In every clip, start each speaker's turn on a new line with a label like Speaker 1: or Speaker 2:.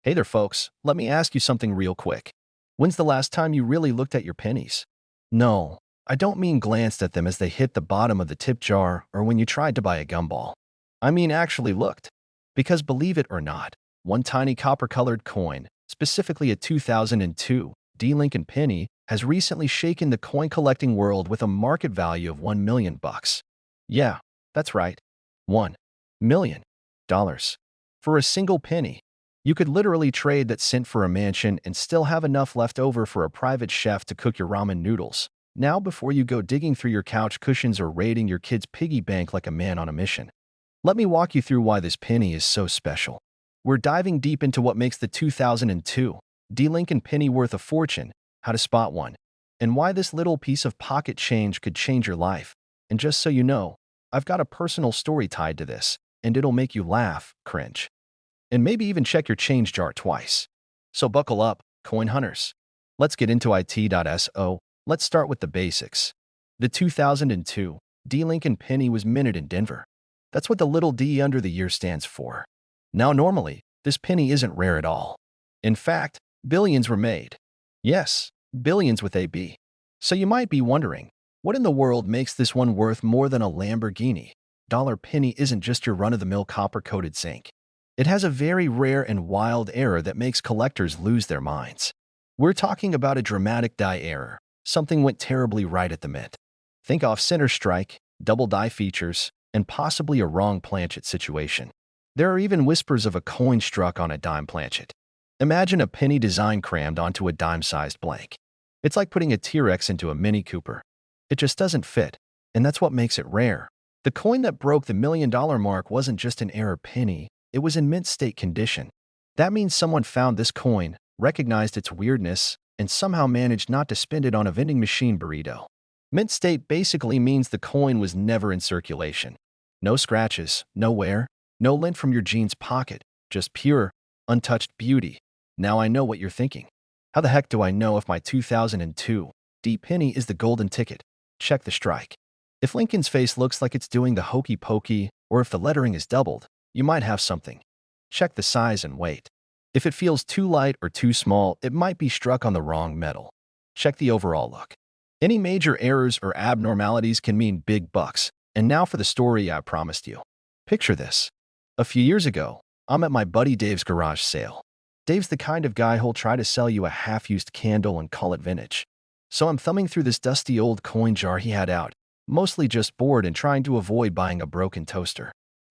Speaker 1: Hey there, folks. Let me ask you something real quick. When's the last time you really looked at your pennies? No, I don't mean glanced at them as they hit the bottom of the tip jar or when you tried to buy a gumball. I mean actually looked. Because believe it or not, one tiny copper-colored coin, specifically a 2002 D. Lincoln penny, has recently shaken the coin-collecting world with a market value of $1 million. Yeah, that's right. $1 million. For a single penny. You could literally trade that cent for a mansion and still have enough left over for a private chef to cook your ramen noodles. Now, before you go digging through your couch cushions or raiding your kid's piggy bank like a man on a mission, let me walk you through why this penny is so special. We're diving deep into what makes the 2002 D. Lincoln penny worth a fortune, how to spot one, and why this little piece of pocket change could change your life. And just so you know, I've got a personal story tied to this, and it'll make you laugh, cringe, and maybe even check your change jar twice. So buckle up, coin hunters. Let's get into it.so. Let's start with the basics. The 2002 D. Lincoln penny was minted in Denver. That's what the little d under the year stands for. Now, normally, this penny isn't rare at all. In fact, billions were made. Yes, billions with a B. So you might be wondering, what in the world makes this one worth more than a Lamborghini? Dollar penny isn't just your run-of-the-mill copper-coated zinc. It has a very rare and wild error that makes collectors lose their minds. We're talking about a dramatic die error. Something went terribly right at the mint. Think off center strike, double die features, and possibly a wrong planchet situation. There are even whispers of a coin struck on a dime planchet. Imagine a penny design crammed onto a dime-sized blank. It's like putting a T-Rex into a Mini Cooper. It just doesn't fit, and that's what makes it rare. The coin that broke the $1 million mark wasn't just an error penny, it was in mint state condition. That means someone found this coin, recognized its weirdness, and somehow managed not to spend it on a vending machine burrito. Mint state basically means the coin was never in circulation. No scratches, no wear, no lint from your jeans pocket, just pure, untouched beauty. Now I know what you're thinking. How the heck do I know if my 2002 D penny is the golden ticket? Check the strike. If Lincoln's face looks like it's doing the hokey pokey, or if the lettering is doubled, you might have something. Check the size and weight. If it feels too light or too small, it might be struck on the wrong metal. Check the overall look. Any major errors or abnormalities can mean big bucks. And now for the story I promised you. Picture this. A few years ago, I'm at my buddy Dave's garage sale. Dave's the kind of guy who'll try to sell you a half-used candle and call it vintage. So I'm thumbing through this dusty old coin jar he had out, mostly just bored and trying to avoid buying a broken toaster.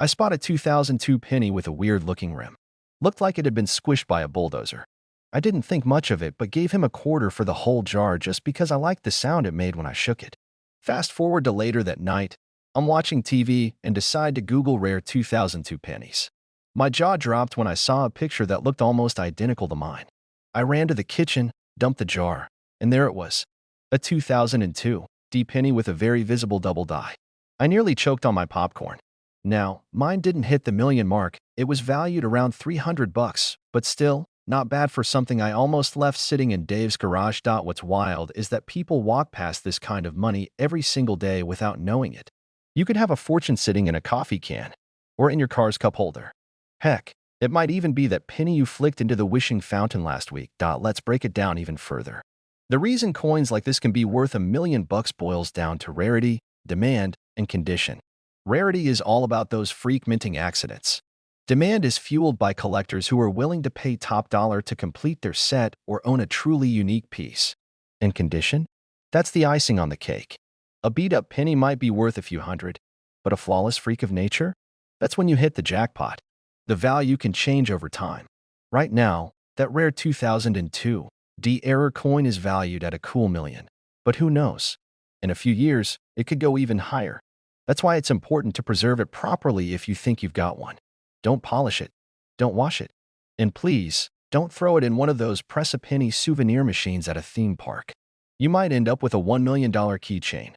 Speaker 1: I spot a 2002 penny with a weird-looking rim. Looked like it had been squished by a bulldozer. I didn't think much of it, but gave him a quarter for the whole jar just because I liked the sound it made when I shook it. Fast forward to later that night, I'm watching TV and decide to Google rare 2002 pennies. My jaw dropped when I saw a picture that looked almost identical to mine. I ran to the kitchen, dumped the jar, and there it was. A 2002 D penny with a very visible double die. I nearly choked on my popcorn. Now, mine didn't hit the million mark. It was valued around $300, but still, not bad for something I almost left sitting in Dave's garage. What's wild is that people walk past this kind of money every single day without knowing it. You could have a fortune sitting in a coffee can, or in your car's cup holder. Heck, it might even be that penny you flicked into the wishing fountain last week. Let's break it down even further. The reason coins like this can be worth $1 million boils down to rarity, demand, and condition. Rarity is all about those freak minting accidents. Demand is fueled by collectors who are willing to pay top dollar to complete their set or own a truly unique piece. And condition? That's the icing on the cake. A beat-up penny might be worth a few hundred, but a flawless freak of nature? That's when you hit the jackpot. The value can change over time. Right now, that rare 2002 D error coin is valued at a cool $1 million. But who knows? In a few years, it could go even higher. That's why it's important to preserve it properly if you think you've got one. Don't polish it. Don't wash it. And please, don't throw it in one of those press-a-penny souvenir machines at a theme park. You might end up with a $1 million keychain.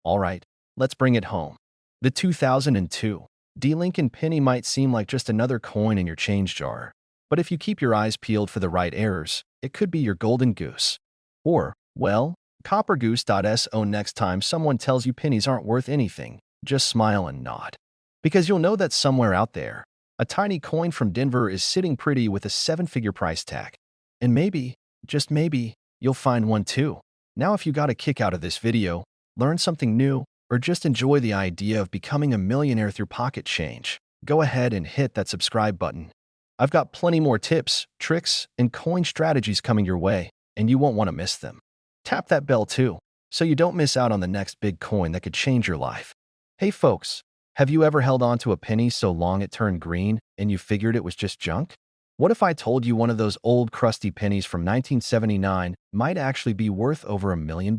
Speaker 1: All right, let's bring it home. The 2002 D. Lincoln penny might seem like just another coin in your change jar, but if you keep your eyes peeled for the right errors, it could be your golden goose. Or, well, copper goose.so. Next time someone tells you pennies aren't worth anything, just smile and nod. Because you'll know that somewhere out there, A tiny coin from Denver is sitting pretty with a seven-figure price tag. And maybe, just maybe, you'll find one too. Now if you got a kick out of this video, learn something new, or just enjoy the idea of becoming a millionaire through pocket change, go ahead and hit that subscribe button. I've got plenty more tips, tricks, and coin strategies coming your way, and you won't want to miss them. Tap that bell too, so you don't miss out on the next big coin that could change your life. Hey folks, have you ever held on to a penny so long it turned green and you figured it was just junk? What if I told you one of those old crusty pennies from 1979 might actually be worth over $1 million?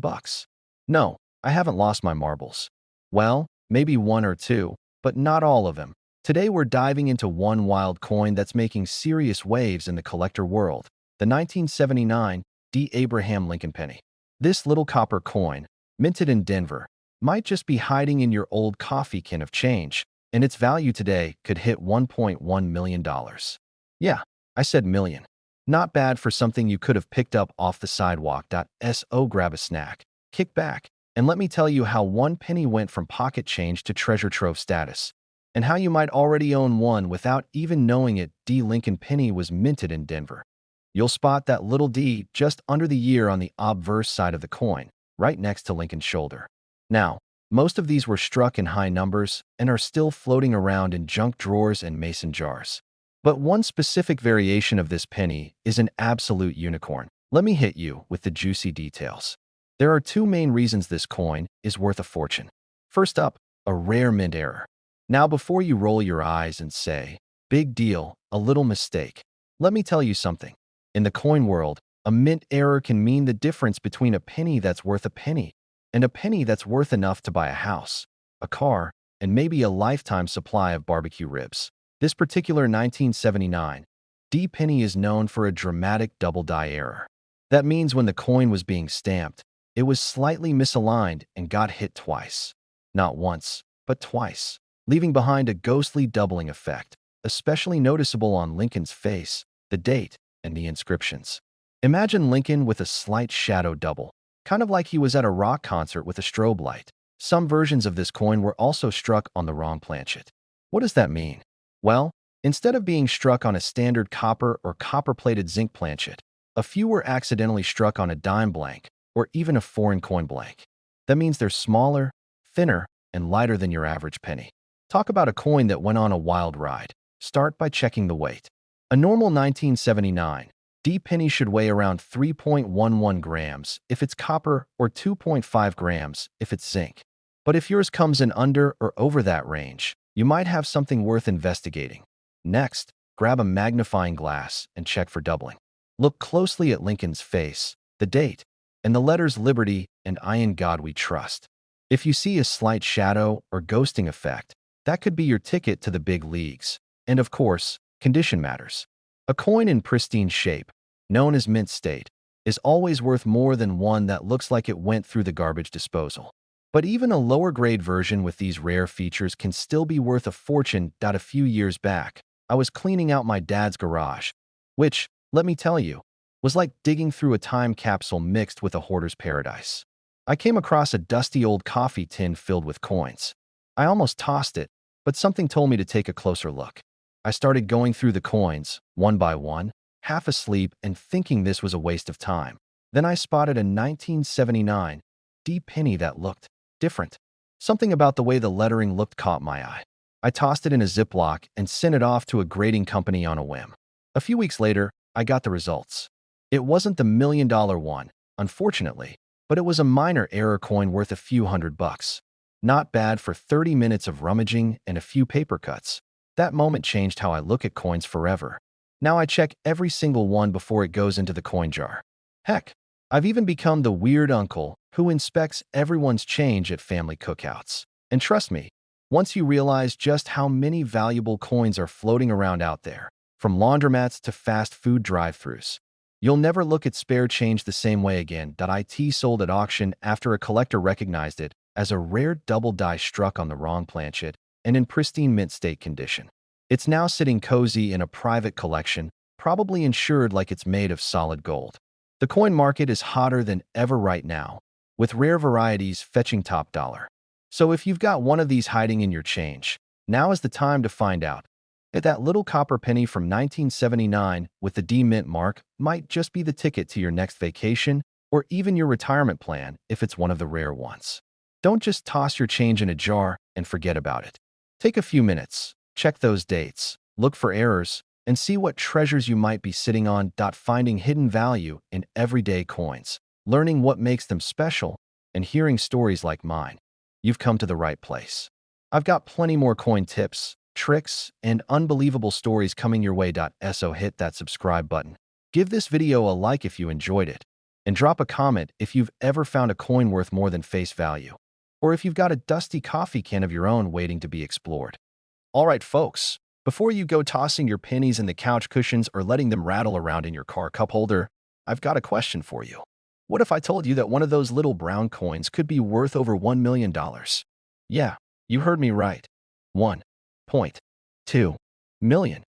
Speaker 1: No, I haven't lost my marbles. Well, maybe one or two, but not all of them. Today we're diving into one wild coin that's making serious waves in the collector world, the 1979 D. Abraham Lincoln penny. This little copper coin, minted in Denver, might just be hiding in your old coffee can of change, and its value today could hit $1.1 million. Yeah, I said million. Not bad for something you could have picked up off the sidewalk. So grab a snack, kick back, and let me tell you how one penny went from pocket change to treasure trove status, and how you might already own one without even knowing it. D. Lincoln penny was minted in Denver. You'll spot that little D just under the year on the obverse side of the coin, right next to Lincoln's shoulder. Now, most of these were struck in high numbers and are still floating around in junk drawers and mason jars. But one specific variation of this penny is an absolute unicorn. Let me hit you with the juicy details. There are two main reasons this coin is worth a fortune. First up, a rare mint error. Now before you roll your eyes and say, big deal, a little mistake, let me tell you something. In the coin world, a mint error can mean the difference between a penny that's worth a penny and a penny that's worth enough to buy a house, a car, and maybe a lifetime supply of barbecue ribs. This particular 1979 D penny is known for a dramatic double die error. That means when the coin was being stamped, it was slightly misaligned and got hit twice. Not once, but twice, leaving behind a ghostly doubling effect, especially noticeable on Lincoln's face, the date, and the inscriptions. Imagine Lincoln with a slight shadow double, kind of like he was at a rock concert with a strobe light. Some versions of this coin were also struck on the wrong planchet. What does that mean? Well, instead of being struck on a standard copper or copper-plated zinc planchet, a few were accidentally struck on a dime blank or even a foreign coin blank. That means they're smaller, thinner, and lighter than your average penny. Talk about a coin that went on a wild ride. Start by checking the weight. A normal 1979 D penny should weigh around 3.11 grams if it's copper or 2.5 grams if it's zinc. But if yours comes in under or over that range, you might have something worth investigating. Next, grab a magnifying glass and check for doubling. Look closely at Lincoln's face, the date, and the letters Liberty and I in God We Trust. If you see a slight shadow or ghosting effect, that could be your ticket to the big leagues. And of course, condition matters. A coin in pristine shape, known as mint state, is always worth more than one that looks like it went through the garbage disposal. But even a lower-grade version with these rare features can still be worth a fortune. A few years back, I was cleaning out my dad's garage, which, let me tell you, was like digging through a time capsule mixed with a hoarder's paradise. I came across a dusty old coffee tin filled with coins. I almost tossed it, but something told me to take a closer look. I started going through the coins, one by one, half asleep and thinking this was a waste of time. Then I spotted a 1979 D penny that looked different. Something about the way the lettering looked caught my eye. I tossed it in a Ziploc and sent it off to a grading company on a whim. A few weeks later, I got the results. It wasn't the million-dollar one, unfortunately, but it was a minor error coin worth a few $100. Not bad for 30 minutes of rummaging and a few paper cuts. That moment changed how I look at coins forever. Now I check every single one before it goes into the coin jar. Heck, I've even become the weird uncle who inspects everyone's change at family cookouts. And trust me, once you realize just how many valuable coins are floating around out there, from laundromats to fast food drive-thrus, you'll never look at spare change the same way again. It sold at auction after a collector recognized it as a rare double die struck on the wrong planchet and in pristine mint state condition. It's now sitting cozy in a private collection, probably insured like it's made of solid gold. The coin market is hotter than ever right now, with rare varieties fetching top dollar. So if you've got one of these hiding in your change, now is the time to find out. That little copper penny from 1979 with the D mint mark might just be the ticket to your next vacation or even your retirement plan if it's one of the rare ones. Don't just toss your change in a jar and forget about it. Take a few minutes, check those dates, look for errors, and see what treasures you might be sitting on. Finding hidden value in everyday coins, learning what makes them special, and hearing stories like mine. You've come to the right place. I've got plenty more coin tips, tricks, and unbelievable stories coming your way. So hit that subscribe button. Give this video a like if you enjoyed it, and drop a comment if you've ever found a coin worth more than face value, or if you've got a dusty coffee can of your own waiting to be explored. All right, folks, before you go tossing your pennies in the couch cushions or letting them rattle around in your car cup holder, I've got a question for you. What if I told you that one of those little brown coins could be worth over $1 million? Yeah, you heard me right. $1.2 million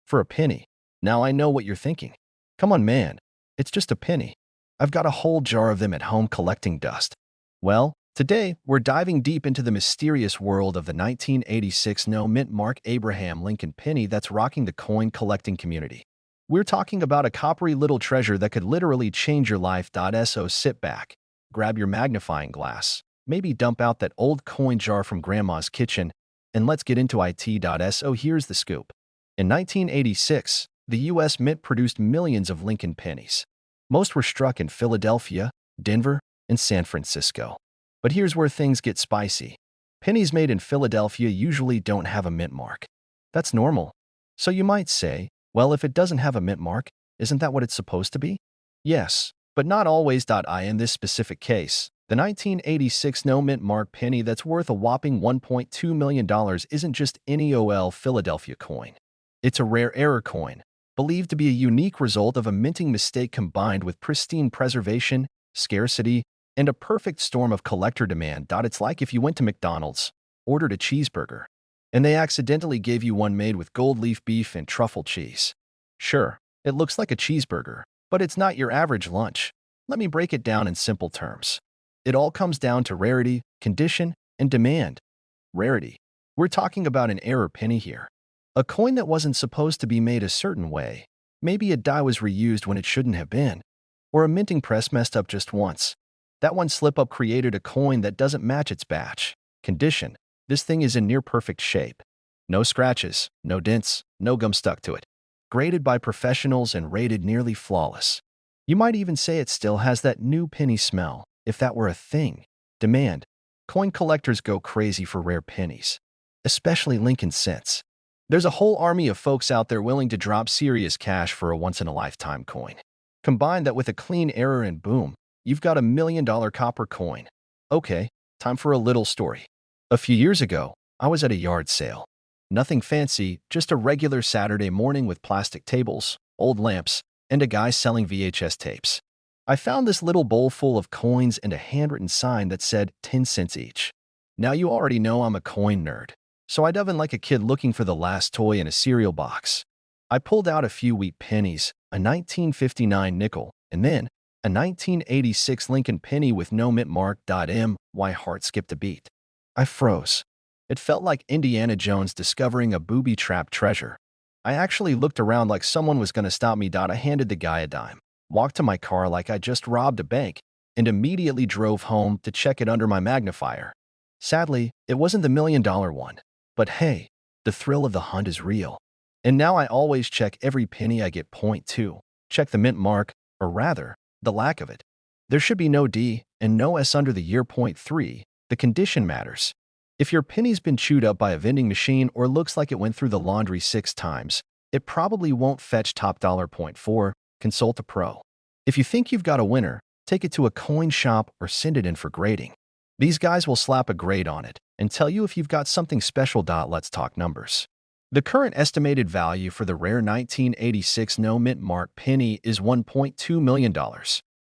Speaker 1: for a penny. Now I know what you're thinking. Come on, man. It's just a penny. I've got a whole jar of them at home collecting dust. Well, today we're diving deep into the mysterious world of the 1986 no mint mark Abraham Lincoln penny that's rocking the coin collecting community. We're talking about a coppery little treasure that could literally change your life. So sit back, grab your magnifying glass, maybe dump out that old coin jar from grandma's kitchen, and let's get into it. So here's the scoop. In 1986, the U.S. Mint produced millions of Lincoln pennies. Most were struck in Philadelphia, Denver, and San Francisco. But here's where things get spicy. Pennies made in Philadelphia usually don't have a mint mark. That's normal. So you might say, well, if it doesn't have a mint mark, isn't that what it's supposed to be? Yes, but not always. In this specific case, the 1986 no mint mark penny that's worth a whopping $1.2 million isn't just any old Philadelphia coin. It's a rare error coin, believed to be a unique result of a minting mistake combined with pristine preservation, scarcity, and a perfect storm of collector demand. It's like if you went to McDonald's, ordered a cheeseburger, and they accidentally gave you one made with gold leaf beef and truffle cheese. Sure, it looks like a cheeseburger, but it's not your average lunch. Let me break it down in simple terms. It all comes down to rarity, condition, and demand. Rarity. We're talking about an error penny here. A coin that wasn't supposed to be made a certain way. Maybe a die was reused when it shouldn't have been. Or a minting press messed up just once. That one slip-up created a coin that doesn't match its batch. Condition. This thing is in near-perfect shape. No scratches, no dents, no gum stuck to it. Graded by professionals and rated nearly flawless. You might even say it still has that new penny smell, if that were a thing. Demand. Coin collectors go crazy for rare pennies. Especially Lincoln cents. There's a whole army of folks out there willing to drop serious cash for a once-in-a-lifetime coin. Combine that with a clean error and boom, you've got $1 million copper coin. Okay, time for a little story. A few years ago, I was at a yard sale. Nothing fancy, just a regular Saturday morning with plastic tables, old lamps, and a guy selling VHS tapes. I found this little bowl full of coins and a handwritten sign that said 10 cents each. Now you already know I'm a coin nerd, so I dove in like a kid looking for the last toy in a cereal box. I pulled out a few wheat pennies, a 1959 nickel, and then a 1986 Lincoln penny with no mint mark. My heart skipped a beat. I froze. It felt like Indiana Jones discovering a booby-trapped treasure. I actually looked around like someone was going to stop me. I handed the guy a dime, walked to my car like I just robbed a bank, and immediately drove home to check it under my magnifier. Sadly, it wasn't the $1 million one. But hey, the thrill of the hunt is real. And now I always check every penny I get. Point 2. Check the mint mark, or rather, the lack of it. There should be no D and no S under the year. Point 3. The condition matters. If your penny's been chewed up by a vending machine or looks like it went through the laundry 6 times, it probably won't fetch top dollar. Point 4. Consult a pro. If you think you've got a winner, take it to a coin shop or send it in for grading. These guys will slap a grade on it and tell you if you've got something special. Let's talk numbers. The current estimated value for the rare 1986 no mint mark penny is $1.2 million.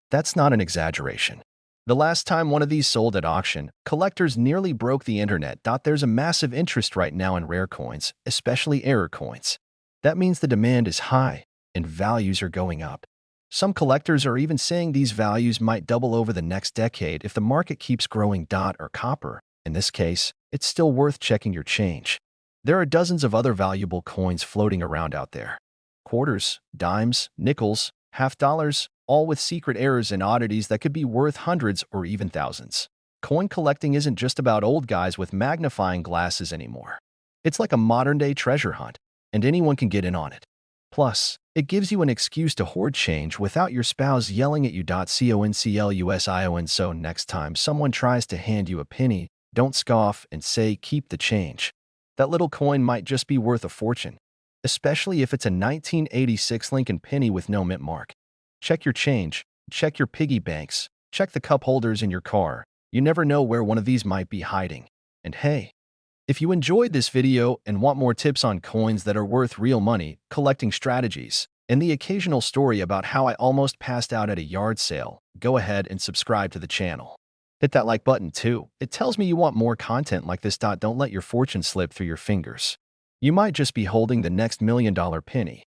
Speaker 1: That's not an exaggeration. The last time one of these sold at auction, collectors nearly broke the internet. There's a massive interest right now in rare coins, especially error coins. That means the demand is high and values are going up. Some collectors are even saying these values might double over the next decade if the market keeps growing. Or copper. In this case, it's still worth checking your change. There are dozens of other valuable coins floating around out there. Quarters, dimes, nickels, half dollars, all with secret errors and oddities that could be worth hundreds or even thousands. Coin collecting isn't just about old guys with magnifying glasses anymore. It's like a modern-day treasure hunt, and anyone can get in on it. Plus, it gives you an excuse to hoard change without your spouse yelling at you. Conclusion. So next time someone tries to hand you a penny, don't scoff and say, "Keep the change." That little coin might just be worth a fortune, especially if it's a 1986 Lincoln penny with no mint mark. Check your change, check your piggy banks, check the cup holders in your car. You never know where one of these might be hiding. And hey, if you enjoyed this video and want more tips on coins that are worth real money, collecting strategies, and the occasional story about how I almost passed out at a yard sale, go ahead and subscribe to the channel. Hit that like button too. It tells me you want more content like this. Don't let your fortune slip through your fingers. You might just be holding the next $1,000,000 penny.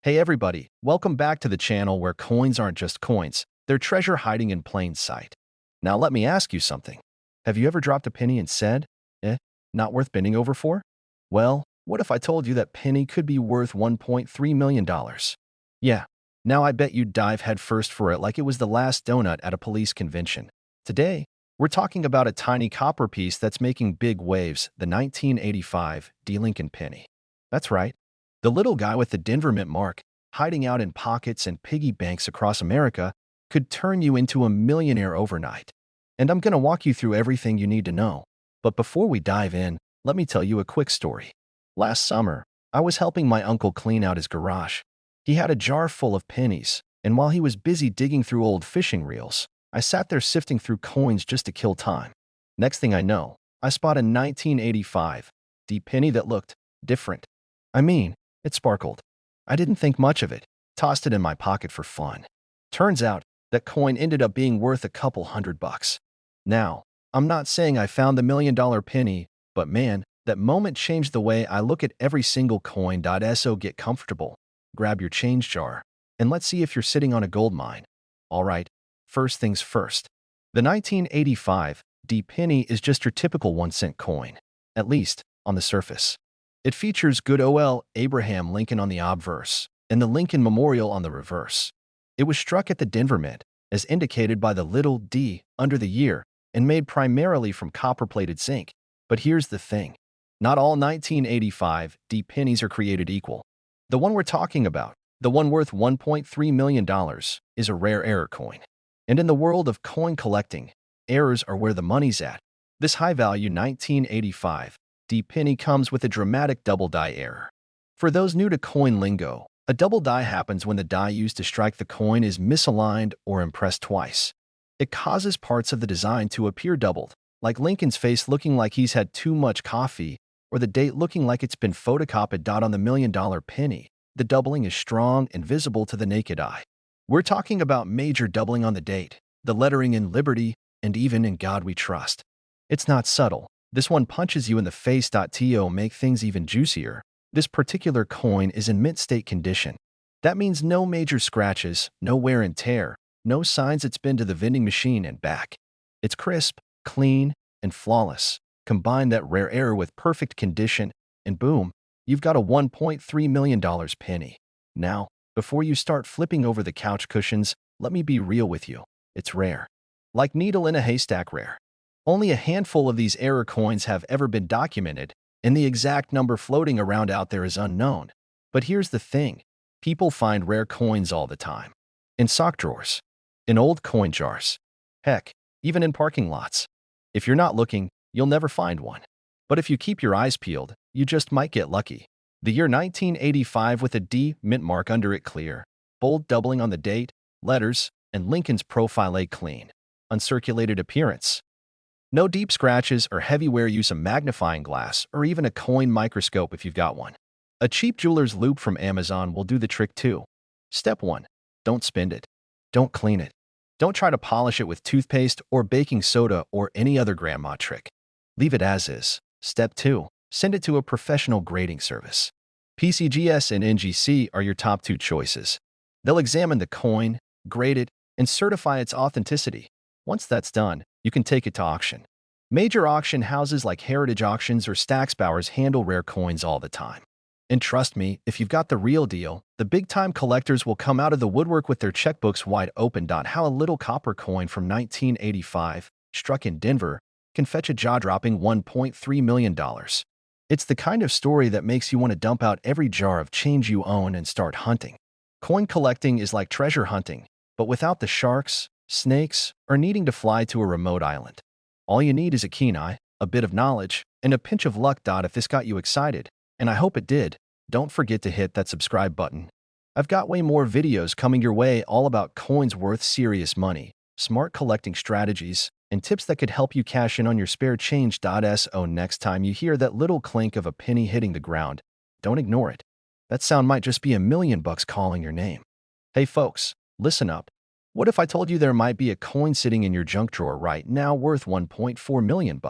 Speaker 1: Hey everybody, welcome back to the channel where coins aren't just coins, they're treasure hiding in plain sight. Now let me ask you something. Have you ever dropped a penny and said, not worth bending over for? Well, what if I told you that penny could be worth $1.3 million? Yeah, now I bet you'd dive headfirst for it like it was the last donut at a police convention. Today, we're talking about a tiny copper piece that's making big waves, the 1985 Lincoln penny. That's right, the little guy with the Denver mint mark, hiding out in pockets and piggy banks across America, could turn you into a millionaire overnight. And I'm going to walk you through everything you need to know. But before we dive in, let me tell you a quick story. Last summer, I was helping my uncle clean out his garage. He had a jar full of pennies, and while he was busy digging through old fishing reels, I sat there sifting through coins just to kill time. Next thing I know, I spot a 1985 penny that looked different. I mean, it sparkled. I didn't think much of it, tossed it in my pocket for fun. Turns out, that coin ended up being worth a couple $100. Now, I'm not saying I found the $1,000,000 penny, but man, that moment changed the way I look at every single coin. So get comfortable, grab your change jar, and let's see if you're sitting on a gold mine. All right, first things first. The 1985 penny is just your typical 1-cent coin, at least on the surface. It features good old Abraham Lincoln on the obverse and the Lincoln Memorial on the reverse. It was struck at the Denver Mint, as indicated by the little d under the year, and made primarily from copper-plated zinc. But here's the thing. Not all 1985 pennies are created equal. The one we're talking about, the one worth $1.3 million, is a rare error coin. And in the world of coin collecting, errors are where the money's at. This high-value 1985 penny comes with a dramatic double die error. For those new to coin lingo, a double die happens when the die used to strike the coin is misaligned or impressed twice. It causes parts of the design to appear doubled, like Lincoln's face looking like he's had too much coffee, or the date looking like it's been photocopied. On the $1,000,000 penny, the doubling is strong and visible to the naked eye. We're talking about major doubling on the date, the lettering in Liberty, and even in God We Trust. It's not subtle. This one punches you in the face. To make things even juicier, this particular coin is in mint state condition. That means no major scratches, no wear and tear, no signs it's been to the vending machine and back. It's crisp, clean, and flawless. Combine that rare error with perfect condition, and boom, you've got a $1.3 million penny. Now, before you start flipping over the couch cushions, let me be real with you. It's rare. Like needle in a haystack rare. Only a handful of these error coins have ever been documented, and the exact number floating around out there is unknown. But here's the thing. People find rare coins all the time. In sock drawers. In old coin jars. Heck, even in parking lots. If you're not looking, you'll never find one. But if you keep your eyes peeled, you just might get lucky. The year 1985 with a D mint mark under it clear, bold doubling on the date, letters, and Lincoln's profile A clean. Uncirculated appearance. No deep scratches or heavy wear. Use a magnifying glass or even a coin microscope if you've got one. A cheap jeweler's loupe from Amazon will do the trick too. Step 1. Don't spend it. Don't clean it. Don't try to polish it with toothpaste or baking soda or any other grandma trick. Leave it as is. Step 2. Send it to a professional grading service. PCGS and NGC are your top 2 choices. They'll examine the coin, grade it, and certify its authenticity. Once that's done, you can take it to auction. Major auction houses like Heritage Auctions or Stack's Bowers handle rare coins all the time. And trust me, if you've got the real deal, the big-time collectors will come out of the woodwork with their checkbooks wide open. How a little copper coin from 1985, struck in Denver, can fetch a jaw-dropping $1.3 million. It's the kind of story that makes you want to dump out every jar of change you own and start hunting. Coin collecting is like treasure hunting, but without the sharks, snakes, or needing to fly to a remote island. All you need is a keen eye, a bit of knowledge, and a pinch of luck. If this got you excited, and I hope it did, don't forget to hit that subscribe button. I've got way more videos coming your way all about coins worth serious money, smart collecting strategies, and tips that could help you cash in on your spare change. So next time you hear that little clink of a penny hitting the ground, don't ignore it. That sound might just be $1 million calling your name. Hey folks, listen up. What if I told you there might be a coin sitting in your junk drawer right now worth $1.4 million?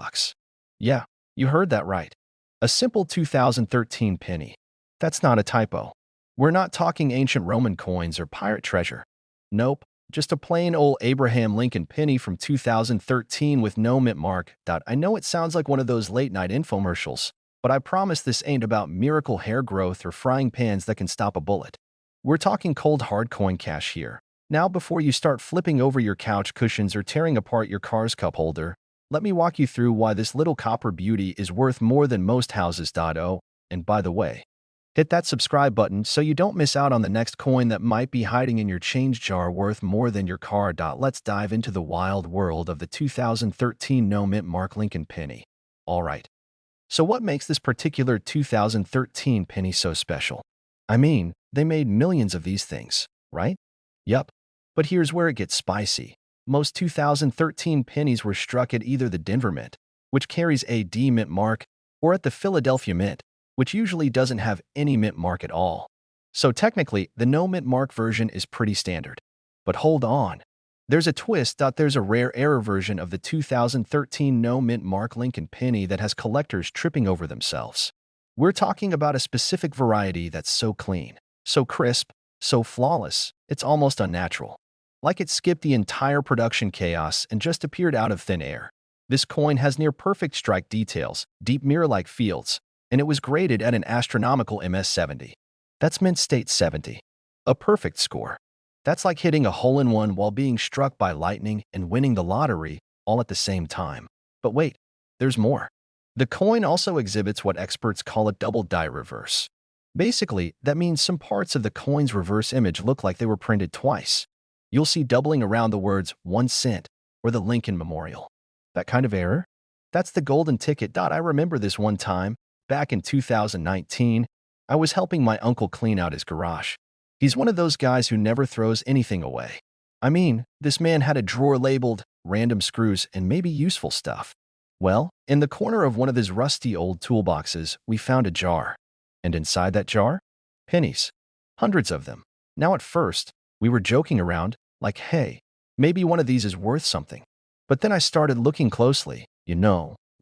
Speaker 1: Yeah, you heard that right. A simple 2013 penny. That's not a typo. We're not talking ancient Roman coins or pirate treasure. Nope, just a plain old Abraham Lincoln penny from 2013 with no mint mark. I know it sounds like one of those late-night infomercials, but I promise this ain't about miracle hair growth or frying pans that can stop a bullet. We're talking cold hard coin cash here. Now, before you start flipping over your couch cushions or tearing apart your car's cup holder, let me walk you through why this little copper beauty is worth more than most houses. And by the way, hit that subscribe button so you don't miss out on the next coin that might be hiding in your change jar worth more than your car. Let's dive into the wild world of the 2013 no mint mark Lincoln penny. All right. So what makes this particular 2013 penny so special? I mean, they made millions of these things, right? Yup. But here's where it gets spicy. Most 2013 pennies were struck at either the Denver Mint, which carries a D mint mark, or at the Philadelphia Mint, which usually doesn't have any mint mark at all. So technically, the no mint mark version is pretty standard. But hold on. There's a twist. There's a rare error version of the 2013 no mint mark Lincoln penny that has collectors tripping over themselves. We're talking about a specific variety that's so clean, so crisp, so flawless, it's almost unnatural. Like it skipped the entire production chaos and just appeared out of thin air. This coin has near-perfect strike details, deep mirror-like fields, and it was graded at an astronomical MS-70. That's mint state 70. A perfect score. That's like hitting a hole-in-one while being struck by lightning and winning the lottery all at the same time. But wait, there's more. The coin also exhibits what experts call a double die reverse. Basically, that means some parts of the coin's reverse image look like they were printed twice. You'll see doubling around the words 1 cent or the Lincoln Memorial. That kind of error? That's the golden ticket. I remember this one time, back in 2019, I was helping my uncle clean out his garage. He's one of those guys who never throws anything away. I mean, this man had a drawer labeled random screws and maybe useful stuff. Well, in the corner of one of his rusty old toolboxes, we found a jar. And inside that jar? Pennies. Hundreds of them. Now at first, we were joking around, like, hey, maybe one of these is worth something. But then I started looking closely,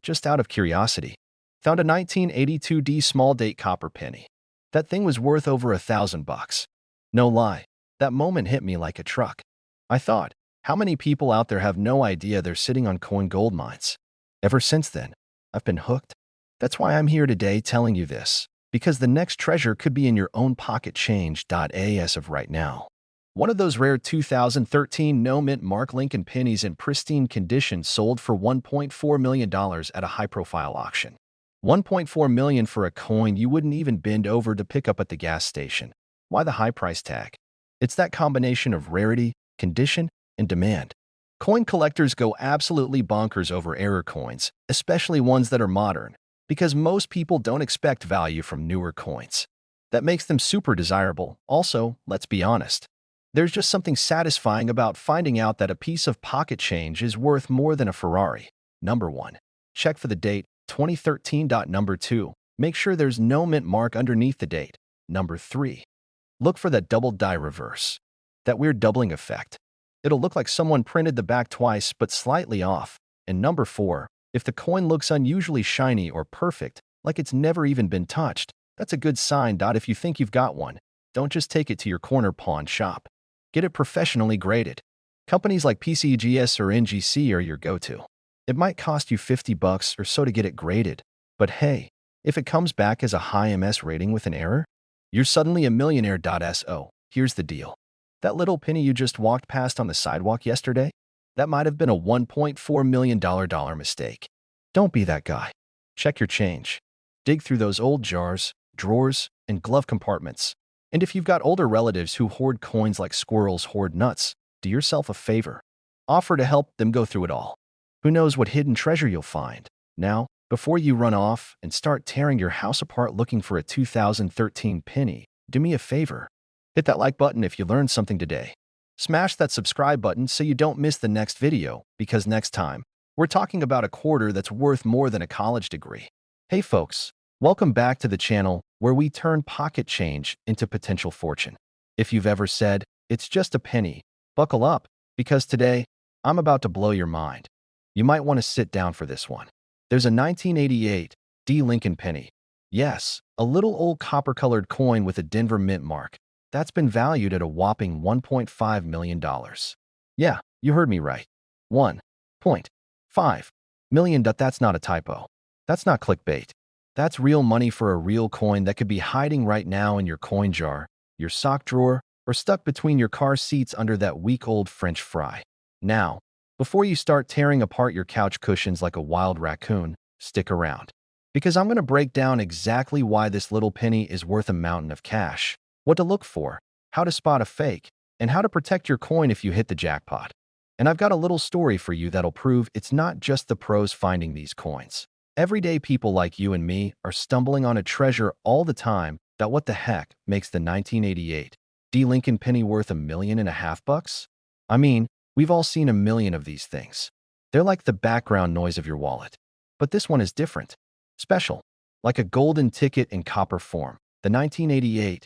Speaker 1: just out of curiosity. Found a 1982 D small date copper penny. That thing was worth over $1,000. No lie, that moment hit me like a truck. I thought, how many people out there have no idea they're sitting on coin gold mines? Ever since then, I've been hooked. That's why I'm here today telling you this, because the next treasure could be in your own pocket change. As of right now. One of those rare 2013 no mint mark Lincoln pennies in pristine condition sold for $1.4 million at a high-profile auction. $1.4 million for a coin you wouldn't even bend over to pick up at the gas station. Why the high price tag? It's that combination of rarity, condition, and demand. Coin collectors go absolutely bonkers over error coins, especially ones that are modern, because most people don't expect value from newer coins. That makes them super desirable. Also, let's be honest. There's just something satisfying about finding out that a piece of pocket change is worth more than a Ferrari. Number 1. Check for the date, 2013. Number 2. Make sure there's no mint mark underneath the date. Number 3. Look for that double die reverse. That weird doubling effect. It'll look like someone printed the back twice but slightly off. And number 4. If the coin looks unusually shiny or perfect, like it's never even been touched, that's a good sign. If you think you've got one, don't just take it to your corner pawn shop. Get it professionally graded. Companies like PCGS or NGC are your go-to. It might cost you 50 bucks or so to get it graded, but hey, if it comes back as a high MS rating with an error, you're suddenly a millionaire. So, here's the deal. That little penny you just walked past on the sidewalk yesterday, that might have been a $1.4 million mistake. Don't be that guy. Check your change. Dig through those old jars, drawers, and glove compartments. And if you've got older relatives who hoard coins like squirrels hoard nuts, do yourself a favor. Offer to help them go through it all. Who knows what hidden treasure you'll find? Now, before you run off and start tearing your house apart looking for a 2013 penny, do me a favor. Hit that like button if you learned something today. Smash that subscribe button so you don't miss the next video, because next time, we're talking about a quarter that's worth more than a college degree. Hey folks, welcome back to the channel where we turn pocket change into potential fortune. If you've ever said, it's just a penny, buckle up, because today, I'm about to blow your mind. You might want to sit down for this one. There's a 1988 D. Lincoln penny. Yes, a little old copper-colored coin with a Denver Mint mark. That's been valued at a whopping $1.5 million. Yeah, you heard me right. $1.5 million. That's not a typo. That's not clickbait. That's real money for a real coin that could be hiding right now in your coin jar, your sock drawer, or stuck between your car seats under that week-old French fry. Now, before you start tearing apart your couch cushions like a wild raccoon, stick around. Because I'm going to break down exactly why this little penny is worth a mountain of cash, what to look for, how to spot a fake, and how to protect your coin if you hit the jackpot. And I've got a little story for you that'll prove it's not just the pros finding these coins. Everyday people like you and me are stumbling on a treasure all the time that what the heck makes the 1988 D. Lincoln penny worth $1.5 million bucks? I mean, we've all seen a million of these things. They're like the background noise of your wallet. But this one is different. Special. Like a golden ticket in copper form. The 1988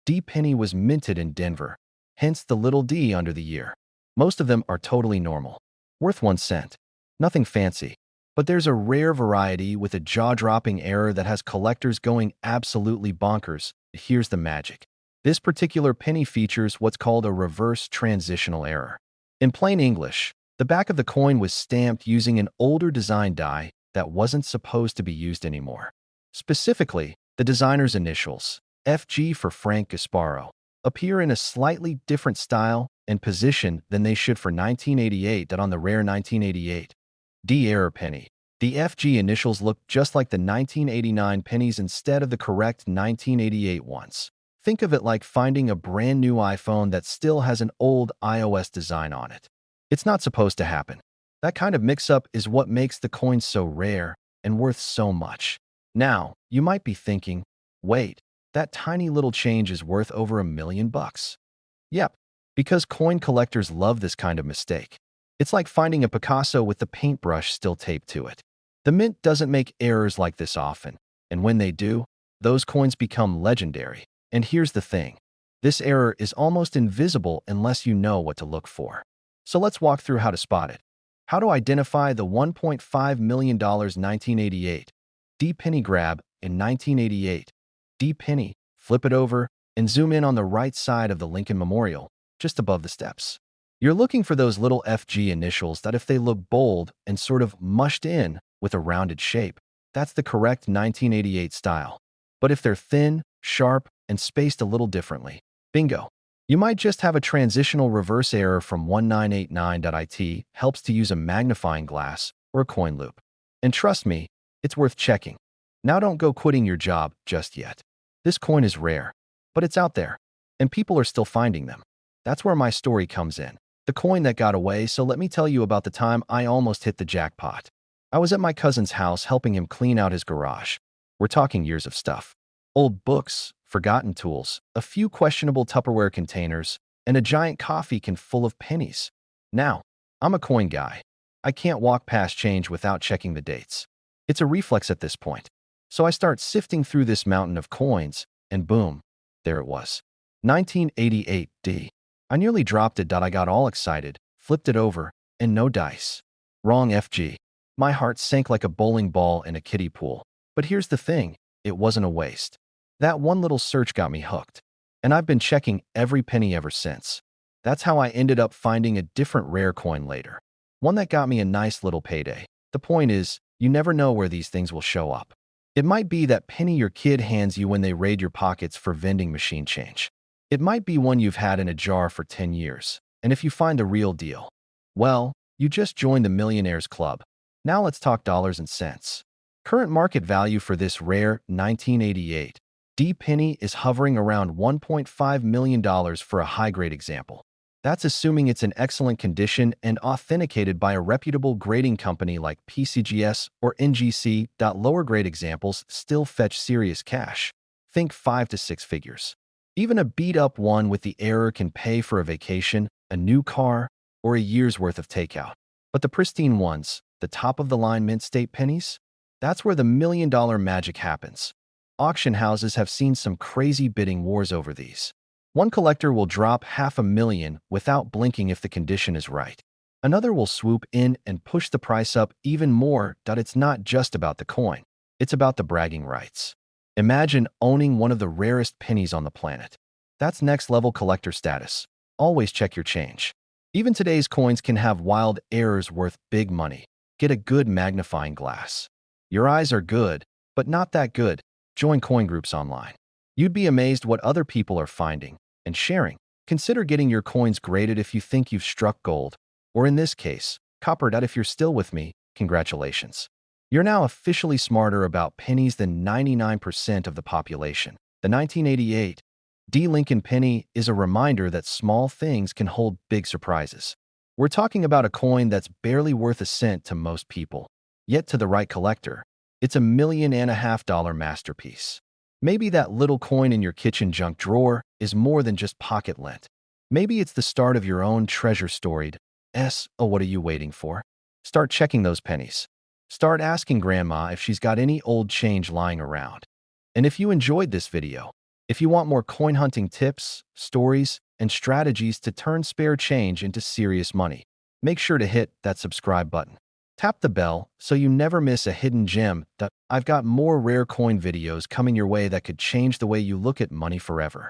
Speaker 1: D penny was minted in Denver, hence the little d under the year. Most of them are totally normal. Worth 1 cent. Nothing fancy. But there's a rare variety with a jaw-dropping error that has collectors going absolutely bonkers. Here's the magic. This particular penny features what's called a reverse transitional error. In plain English, the back of the coin was stamped using an older design die that wasn't supposed to be used anymore. Specifically, the designer's initials, FG for Frank Gasparo, appear in a slightly different style and position than they should for 1988 on the rare 1988 D error penny. The FG initials look just like the 1989 pennies instead of the correct 1988 ones. Think of it like finding a brand new iPhone that still has an old iOS design on it. It's not supposed to happen. That kind of mix-up is what makes the coin so rare and worth so much. Now, you might be thinking, wait, that tiny little change is worth over $1 million bucks. Yep, because coin collectors love this kind of mistake. It's like finding a Picasso with the paintbrush still taped to it. The mint doesn't make errors like this often, and when they do, those coins become legendary. And here's the thing. This error is almost invisible unless you know what to look for. So let's walk through how to spot it. How to identify the $1.5 million 1988 D penny grab in 1988 D penny, flip it over, and zoom in on the right side of the Lincoln Memorial, just above the steps. You're looking for those little FG initials that if they look bold and sort of mushed in with a rounded shape, that's the correct 1988 style. But if they're thin, sharp, and spaced a little differently, bingo. You might just have a transitional reverse error from 1989.it helps to use a magnifying glass or a coin loop. And trust me, it's worth checking. Now don't go quitting your job just yet. This coin is rare, but it's out there, and people are still finding them. That's where my story comes in. The coin that got away, so let me tell you about the time I almost hit the jackpot. I was at my cousin's house helping him clean out his garage. We're talking years of stuff. Old books, forgotten tools, a few questionable Tupperware containers, and a giant coffee can full of pennies. Now, I'm a coin guy. I can't walk past change without checking the dates. It's a reflex at this point. So I start sifting through this mountain of coins, and boom, there it was. 1988 D. I nearly dropped it. I got all excited, flipped it over, and no dice. Wrong FG. My heart sank like a bowling ball in a kiddie pool. But here's the thing, it wasn't a waste. That one little search got me hooked, and I've been checking every penny ever since. That's how I ended up finding a different rare coin later. One that got me a nice little payday, The point is, you never know where these things will show up. It might be that penny your kid hands you when they raid your pockets for vending machine change. It might be one you've had in a jar for 10 years. And if you find the real deal, well, you just joined the Millionaires Club. Now let's talk dollars and cents. Current market value for this rare 1988 D penny is hovering around $1.5 million for a high-grade example. That's assuming it's in excellent condition and authenticated by a reputable grading company like PCGS or NGC. Lower-grade examples still fetch serious cash. Think 5 to 6 figures. Even a beat-up one with the error can pay for a vacation, a new car, or a year's worth of takeout. But the pristine ones, the top-of-the-line mint state pennies, that's where the million-dollar magic happens. Auction houses have seen some crazy bidding wars over these. One collector will drop $500,000 without blinking if the condition is right. Another will swoop in and push the price up even more. It's not just about the coin. It's about the bragging rights. Imagine owning one of the rarest pennies on the planet. That's next-level collector status. Always check your change. Even today's coins can have wild errors worth big money. Get a good magnifying glass. Your eyes are good, but not that good. Join coin groups online. You'd be amazed what other people are finding and sharing. Consider getting your coins graded if you think you've struck gold, or in this case, copper. If you're still with me, congratulations. You're now officially smarter about pennies than 99% of the population. The 1988 D Lincoln penny is a reminder that small things can hold big surprises. We're talking about a coin that's barely worth a cent to most people. Yet to the right collector, it's $1.5 million masterpiece. Maybe that little coin in your kitchen junk drawer is more than just pocket lint. Maybe it's the start of your own treasure story. What are you waiting for? Start checking those pennies. Start asking Grandma if she's got any old change lying around. And if you enjoyed this video, if you want more coin hunting tips, stories, and strategies to turn spare change into serious money, make sure to hit that subscribe button. Tap the bell so you never miss a hidden gem. I've got more rare coin videos coming your way that could change the way you look at money forever.